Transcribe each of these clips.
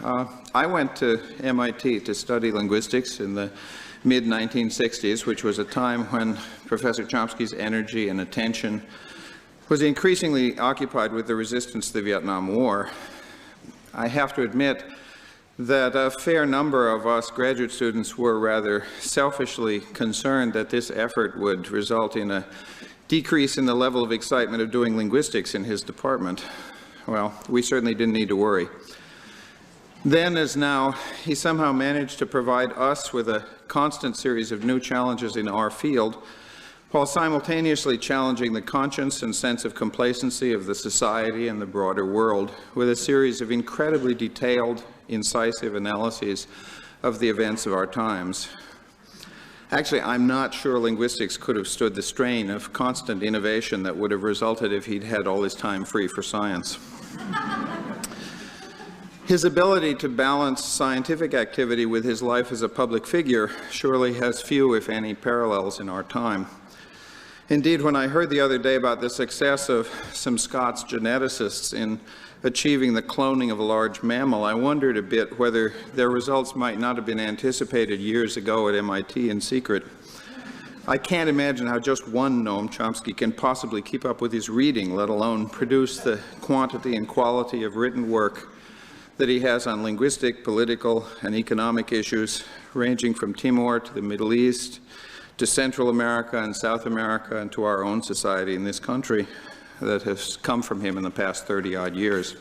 I went to MIT to study linguistics in the mid-1960s, which was a time when Professor Chomsky's energy and attention was increasingly occupied with the resistance to the Vietnam War. I have to admit that a fair number of us graduate students were rather selfishly concerned that this effort would result in a decrease in the level of excitement of doing linguistics in his department. Well, we certainly didn't need to worry. Then, as now, he somehow managed to provide us with a constant series of new challenges in our field, while simultaneously challenging the conscience and sense of complacency of the society and the broader world with a series of incredibly detailed, incisive analyses of the events of our times. Actually, I'm not sure linguistics could have stood the strain of constant innovation that would have resulted if he'd had all his time free for science. His ability to balance scientific activity with his life as a public figure surely has few, if any, parallels in our time. Indeed, when I heard the other day about the success of some Scots geneticists in achieving the cloning of a large mammal, I wondered a bit whether their results might not have been anticipated years ago at MIT in secret. I can't imagine how just one Noam Chomsky can possibly keep up with his reading, let alone produce the quantity and quality of written work that he has on linguistic, political, and economic issues, ranging from Timor to the Middle East, to Central America and South America, and to our own society in this country that has come from him in the past 30-odd years.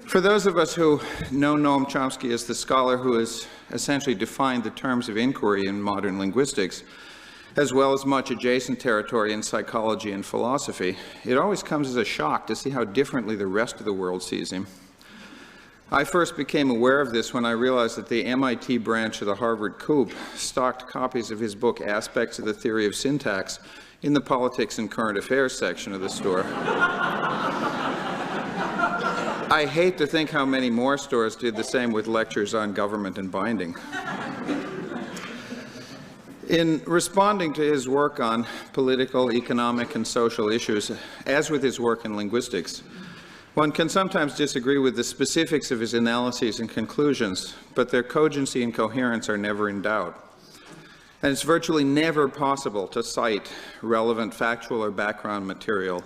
For those of us who know Noam Chomsky as the scholar who has essentially defined the terms of inquiry in modern linguistics, as well as much adjacent territory in psychology and philosophy, it always comes as a shock to see how differently the rest of the world sees him. I first became aware of this when I realized that the MIT branch of the Harvard Coup stocked copies of his book Aspects of the Theory of Syntax in the Politics and Current Affairs section of the store. I hate to think how many more stores did the same with lectures on government and binding. In responding to his work on political, economic, and social issues, as with his work in linguistics, one can sometimes disagree with the specifics of his analyses and conclusions, but their cogency and coherence are never in doubt. And it's virtually never possible to cite relevant factual or background material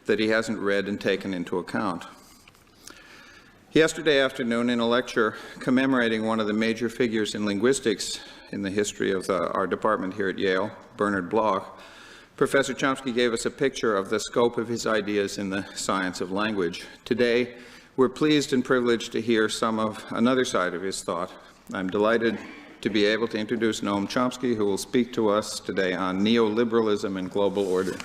that he hasn't read and taken into account. Yesterday afternoon, in a lecture commemorating one of the major figures in linguistics in the history of our department here at Yale, Bernard Bloch, Professor Chomsky gave us a picture of the scope of his ideas in the science of language. Today, we're pleased and privileged to hear some of another side of his thought. I'm delighted to be able to introduce Noam Chomsky, who will speak to us today on neoliberalism and global order.